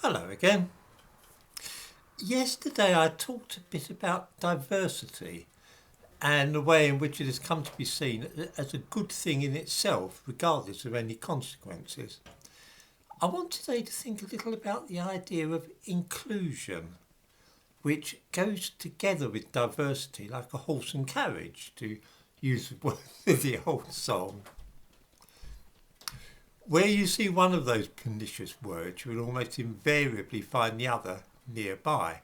Hello again. Yesterday I talked a bit about diversity and the way in which it has come to be seen as a good thing in itself, regardless of any consequences. I want today to think a little about the idea of inclusion, which goes together with diversity like a horse and carriage, to use the word of the old song. Where you see one of those pernicious words, you will almost invariably find the other nearby.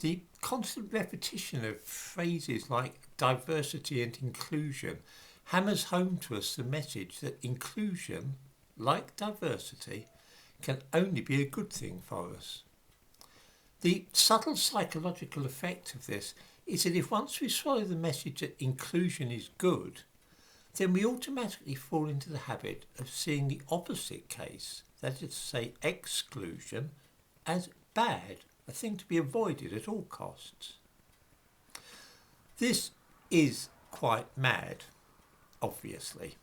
The constant repetition of phrases like diversity and inclusion hammers home to us the message that inclusion, like diversity, can only be a good thing for us. The subtle psychological effect of this is that if once we swallow the message that inclusion is good, then we automatically fall into the habit of seeing the opposite case, that is to say exclusion, as bad, a thing to be avoided at all costs. This is quite mad, obviously.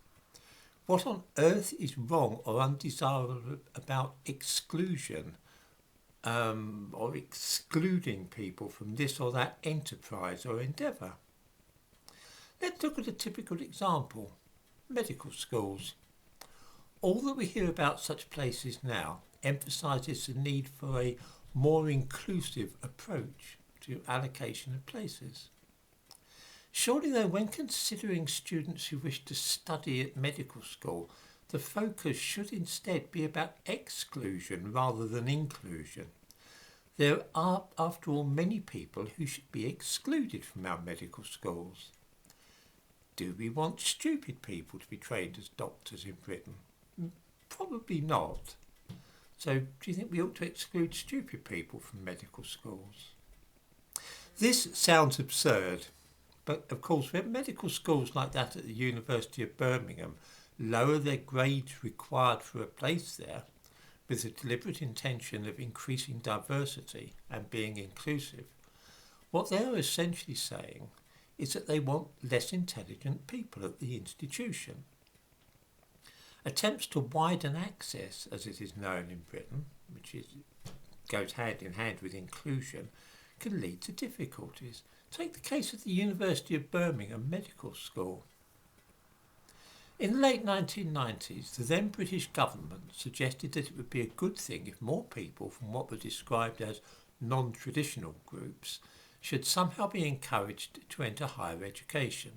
What on earth is wrong or undesirable about exclusion or excluding people from this or that enterprise or endeavour? Let's look at a typical example. Medical schools. All that we hear about such places now emphasises the need for a more inclusive approach to allocation of places. Surely though, when considering students who wish to study at medical school, the focus should instead be about exclusion rather than inclusion. There are, after all, many people who should be excluded from our medical schools. Do we want stupid people to be trained as doctors in Britain? Probably not. So do you think we ought to exclude stupid people from medical schools? This sounds absurd, but of course when medical schools like that at the University of Birmingham lower their grades required for a place there with the deliberate intention of increasing diversity and being inclusive, what they are essentially saying is that they want less intelligent people at the institution. Attempts to widen access, as it is known in Britain, goes hand in hand with inclusion, can lead to difficulties. Take the case of the University of Birmingham Medical School. In the late 1990s, the then British government suggested that it would be a good thing if more people from what were described as non-traditional groups should somehow be encouraged to enter higher education.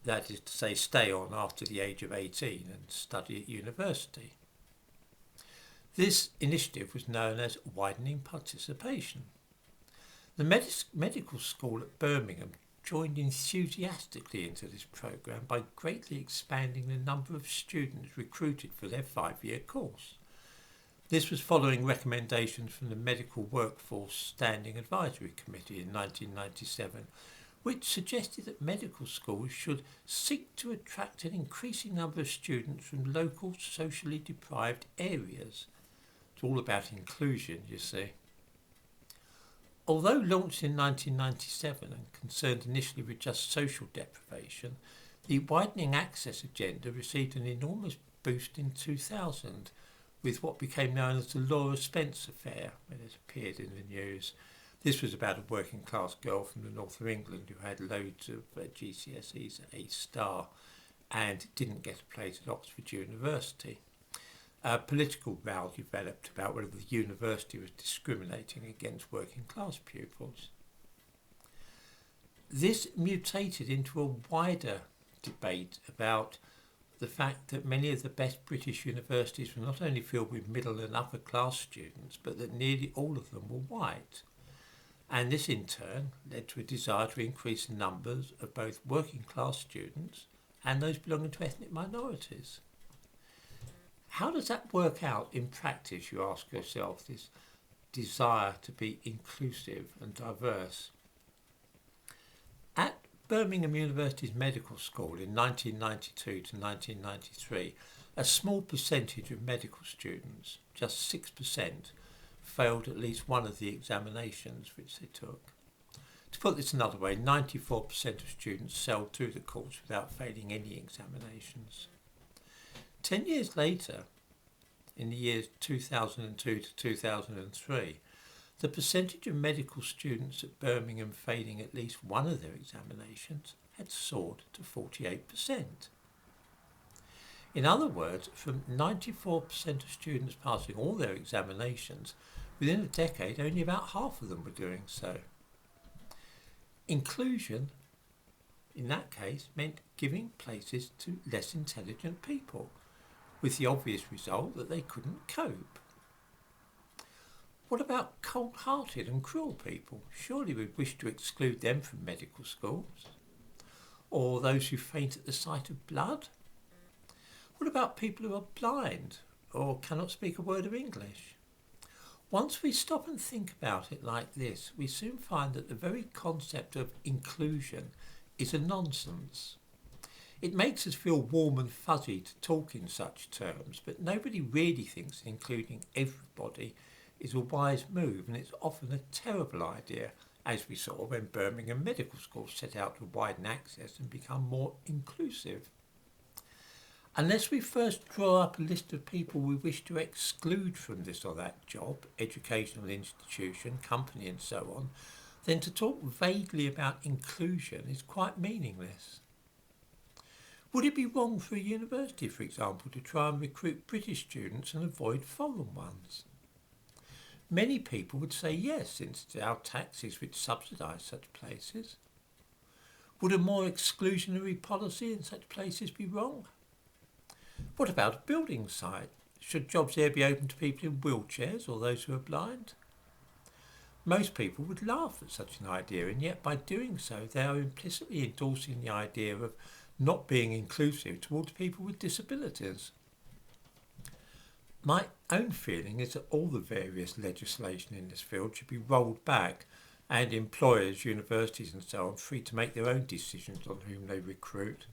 That is to say, stay on after the age of 18 and study at university. This initiative was known as widening participation. The medical school at Birmingham joined enthusiastically into this programme by greatly expanding the number of students recruited for their 5-year course. This was following recommendations from the Medical Workforce Standing Advisory Committee in 1997, which suggested that medical schools should seek to attract an increasing number of students from local socially deprived areas. It's all about inclusion, you see. Although launched in 1997 and concerned initially with just social deprivation, the widening access agenda received an enormous boost in 2000 with what became known as the Laura Spence affair when it appeared in the news. This was about a working class girl from the north of England who had loads of GCSEs at A star and didn't get a place at Oxford University. A political row developed about whether the university was discriminating against working class pupils. This mutated into a wider debate about the fact that many of the best British universities were not only filled with middle and upper class students, but that nearly all of them were white. And this in turn led to a desire to increase the numbers of both working class students and those belonging to ethnic minorities. How does that work out in practice, you ask yourself, this desire to be inclusive and diverse? At Birmingham University's medical school in 1992 to 1993, a small percentage of medical students, just 6%, failed at least one of the examinations which they took. To put this another way, 94% of students sailed through the course without failing any examinations. 10 years later, in the years 2002 to 2003, the percentage of medical students at Birmingham failing at least one of their examinations had soared to 48%. In other words, from 94% of students passing all their examinations, within a decade only about half of them were doing so. Inclusion, in that case, meant giving places to less intelligent people, with the obvious result that they couldn't cope. What about cold-hearted and cruel people? Surely we'd wish to exclude them from medical schools. Or those who faint at the sight of blood? What about people who are blind or cannot speak a word of English? Once we stop and think about it like this, we soon find that the very concept of inclusion is a nonsense. It makes us feel warm and fuzzy to talk in such terms, but nobody really thinks that including everybody is a wise move, and it's often a terrible idea, as we saw when Birmingham Medical School set out to widen access and become more inclusive. Unless we first draw up a list of people we wish to exclude from this or that job, educational institution, company and so on, then to talk vaguely about inclusion is quite meaningless. Would it be wrong for a university, for example, to try and recruit British students and avoid foreign ones? Many people would say yes, since it's our taxes which subsidise such places. Would a more exclusionary policy in such places be wrong? What about a building site? Should jobs there be open to people in wheelchairs or those who are blind? Most people would laugh at such an idea, and yet by doing so they are implicitly endorsing the idea of not being inclusive towards people with disabilities. My own feeling is that all the various legislation in this field should be rolled back and employers, universities and so on free to make their own decisions on whom they recruit.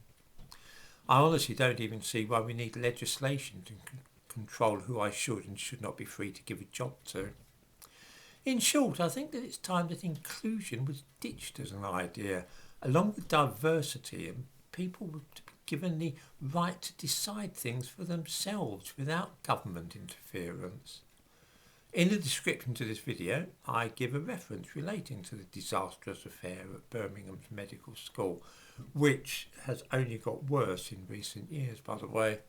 I honestly don't even see why we need legislation to control who I should and should not be free to give a job to. In short, I think that it's time that inclusion was ditched as an idea, along with diversity, and people were to be given the right to decide things for themselves without government interference. In the description to this video, I give a reference relating to the disastrous affair at Birmingham's medical school, which has only got worse in recent years, by the way.